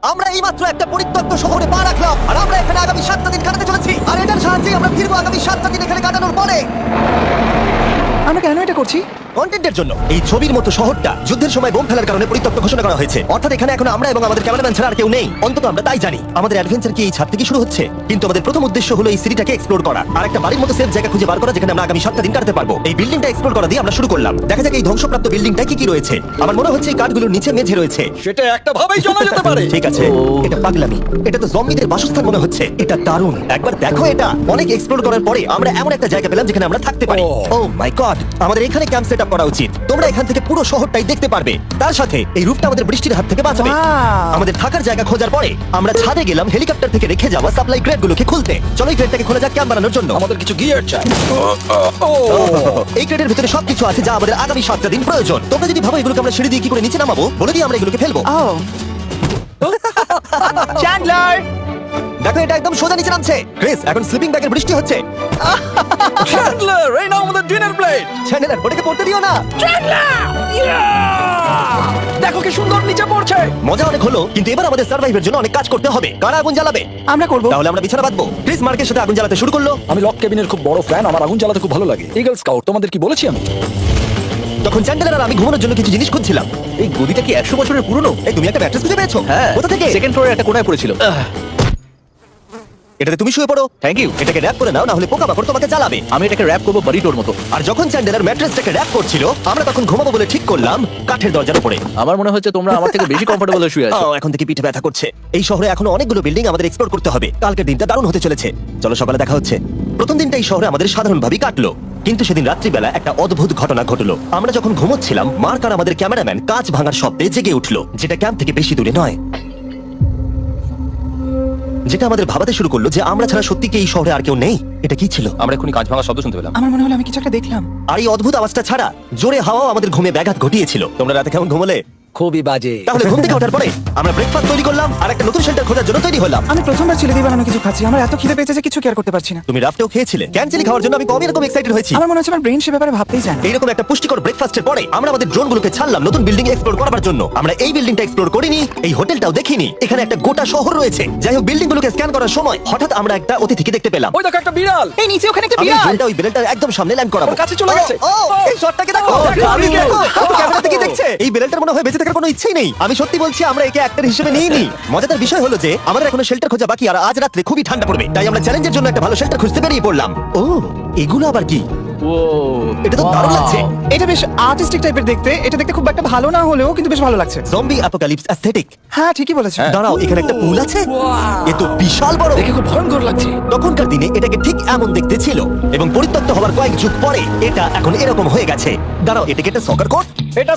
আমরা এইমাত্র একটা পরিত্যক্ত শহরে পা রাখলাম আর আমরা এখানে আগামী 7টা দিন কাটাতে চলেছি আর এটার সাহায্যে আমরা ফিরবো আগামী 7টা দিন এখানে কাটানোর পরে। আমরা কেন এটা করছি? কন্টেন্টের জন্য। এই ছবির মতো শহরটা যুদ্ধের সময় বোম ফেলার কারণে পরিত্যক্ত ঘোষণা করা হয়েছে। অর্থাৎ এখানে এখন আমরা এবং আমাদের ক্যামেরাম্যান ছাড়া আর কেউ নেই। অন্তত আমরা তাই জানি। আমাদের অ্যাডভেঞ্চার কি এই ছাদ থেকে শুরু হচ্ছে? কিন্তু আমাদের প্রথম উদ্দেশ্য হলো এই সিটিটাকে এক্সপ্লোর করা আর একটা বাড়ির মতো সেফ জায়গা খুঁজে বার করা যেখানে আমরা আগামী 7টা দিন কাটাতে পারবো। এই বিল্ডিংটা এক্সপ্লোর করা দিয়ে আমরা শুরু করলাম। দেখা যাক এই ধ্বংসপ্রাপ্ত বিল্ডিংটা কি কি রয়েছে। আমার মনে হচ্ছে এই কাঠগুলোর নিচে মেঝে রয়েছে। সেটা একটা ভাবেই জানা যেতে পারে। ঠিক আছে, এটা পাগলামি। এটা তো জম্বিদের বাসস্থান মনে হচ্ছে। এটা দারুণ। একবার দেখো এটা। অনেক এক্সপ্লোর করার পরে আমরা এমন একটা জায়গা পেলাম যেখানে আমরা থাকতে পারি। ও মাই গড, আমাদের এখানে ক্যাম্প সেট আপ করা উচিত। তোমরা এখান থেকে পুরো শহরটাই দেখতে পারবে। তার সাথে এই রূপটা আমাদের বৃষ্টির হাত থেকে বাঁচাবে। Wow! আমাদের থাকার জায়গা খোঁজার পরে আমরা ছাদে গেলাম হেলিকপ্টার থেকে রেখে যাওয়া সাপ্লাই ক্রেটগুলোকে খুলতে। চলো এই ক্রেটটাকে খোলা যাক ক্যাম্প বানানোর জন্য। আমাদের কিছু গিয়ার চাই। এই ক্রেটের ভিতরে সবকিছু আছে যা আমাদের আগামী 7টা দিন প্রয়োজন। তোমরা যদি ভাবো এগুলোকে আমরা সিঁড়ি দিয়ে কি করে নিচে নামাবো, বলে দিয়ে আমরা এগুলোকে ফেলবো। Oh. চ্যান্ডলার! দেখো এটা একদম সোজা নিচে নামছে। ক্রিস, এখন স্লিপিং ব্যাগের বৃষ্টি হচ্ছে। চ্যান্ডলার, এই নাও আমাদের ডিনার প্লেট। চ্যানেলার ওটাকে পড়তে দিও না। দেখো কি সুন্দর নিচে পড়ছে। মজা অনেক হলো, কিন্তু এবার আমাদের সার্ভাইভের জন্য অনেক কাজ করতে হবে। কারা আগুন জ্বালাবে? আমরা করব। তাহলে আমরা বিছানা বাঁধবো। ক্রিস মার্কের সাথে আগুন জ্বালাতে শুরু করলো। আমি লক কেবিনের খুব বড় ফ্যান, আমার আগুন জ্বালাতে খুব ভালো লাগে। ইগল স্কাউট, তোমাদের কি বলেছি আমি? তখন চ্যান্ডেলার আর আমি ঘুমানোর জন্য কিছু জিনিস খুঁজছিলাম। এই গদিটা কি 100 বছরের পুরনো? এই তুমি একটা ম্যাট্রেস খুঁজে পেয়েছো? হ্যাঁ, কোথা থেকে? সেকেন্ড ফ্লোরে একটা কোণায় পড়েছিল। এটাতে তুমি শুয়ে পড়ো। Thank you. এটাকে র‍্যাপ করে নাও, না হলে পোকামাকড় তোমাকে জ্বালাবে। আমি এটাকে র‍্যাপ করব বাড়িটোর মতো। আর যখন চ্যান্ডেলার ম্যাট্রেসটাকে র‍্যাপ করছিল, আমরা তখন ঘুমাবো বলে ঠিক করলাম কাঠের দরজার উপরে। আমার মনে হচ্ছে তোমরা আমার থেকে বেশি কমফোর্টেবল হয়ে শুয়ে আছো। এখন থেকে পিঠে ব্যথা করছে। এই শহরে এখনো অনেকগুলো বিল্ডিং আমাদের এক্সপ্লোর করতে হবে। কালকের দিনটা দারুণ হতে চলেছে। চলো সকালে দেখা হচ্ছে। প্রথম দিনটা এই শহরে আমাদের সাধারণভাবেই কাটলো, কিন্তু সেদিন রাত্রিবেলা একটা অদ্ভুত ঘটনা ঘটলো। আমরা যখন ঘুমোচ্ছিলাম, মার্ক আর আমাদের ক্যামেরাম্যান কাঁচ ভাঙার শব্দে জেগে উঠলো, যেটা ক্যাম্প থেকে বেশি দূরে নয়। যেটা আমাদের ভাবাতে শুরু করলো যে আমরা ছাড়া সত্যি কি এই শহরে আর কেউ নেই। এটা কি ছিল? আমরা এখনই কাঁচ ভাঙার শব্দ শুনতে পেলাম। আমার মনে হলো আমি কিছু একটা দেখলাম। আর এই অদ্ভুত আওয়াজটা ছাড়া জোরে হাওয়াও আমাদের ঘুমে ব্যাঘাত ঘটিয়েছিল। তোমরা রাতে কেমন ঘুমলে? খুবই বাজে। তাহলে ঘুম থেকে ওঠার পরে আমরা ব্রেকফাস্ট তৈরি করলাম আর একটা নতুন শেল্টার খোঁজার জন্য তৈরি হলাম। আমি প্রথমবার ছেলে দিয়ে বানানো কিছু খাচ্ছি। আমার এত খিদে পেয়েছে যে কিছু কেয়ার করতে পারছি না। তুমি রাফটেও খেয়েছিলে। ক্যানচেলি খাওয়ার জন্য আমি কমই এরকম এক্সাইটেড হয়েছি। আমার মনে হচ্ছে আমার ব্রেন সে ব্যাপারে ভাবতেই জানে। এইরকম একটা পুষ্টিকর ব্রেকফাস্টের পরে আমরা আমাদের ড্রোনগুলোকে ছাড়লাম নতুন বিল্ডিং এক্সপ্লোর করার জন্য। আমরা এই বিল্ডিংটা এক্সপ্লোর করিনি, এই হোটেলটাও দেখিনি। এখানে একটা গোটা শহর রয়েছে। যাই হোক, বিল্ডিংগুলোকে স্ক্যান করার সময় হঠাৎ আমরা একটা অতিথিকে দেখতে পেলাম। ওই দেখো একটা বিড়াল। এই নিচে ওখানে একটা আমি বিড়াল। ড্রোনটা ওই বিড়ালটার একদম সামনে ল্যান্ড করাবো। ওর কাছে চলে গেছে। ও, এই শটটাকে দেখো। দেখো, আমি দেখো। দেখো, ও তো ক্যামেরা থেকে দেখছে। এই বিড়ালটার মনে হয় বেঁচে থাকার কোনো ইচ্ছেই নেই। আমি সত্যি বলছি, আমরা একে অ্যাক্টর হিসেবে নিইনি। মজাদার বিষয় হলো যে আমাদের এখনো শেল্টার খোঁজা বাকি আর আজ রাতে খুবই ঠান্ডা পড়বে। তাই আমরা চ্যালেঞ্জের জন্য একটা ভালো শেল্টার খুঁজতে বেরিয়ে পড়লাম। ও, এগুলো আবার কি? ও, এটা তো দারুণ লাগছে। এটা বেশ আর্টিস্টিক টাইপের দেখতে। এটা দেখতে খুব একটা ভালো না হলেও কিন্তু বেশ ভালো লাগছে। Zombie apocalypse aesthetic. হ্যাঁ, ঠিকই বলেছো। দাঁড়াও, এখানে একটা পুল আছে। এ তো বিশাল বড়। দেখে খুব ভয়ঙ্কর লাগছে। তখনকার দিনে এটাকে ঠিক এমন দেখতে ছিল এবং পরিত্যক্ত হওয়ার কয়েক যুগ পরে এটা এখন এরকম হয়ে গেছে। দাঁড়াও, এটাকে একটা সকার কোর্ট। এটা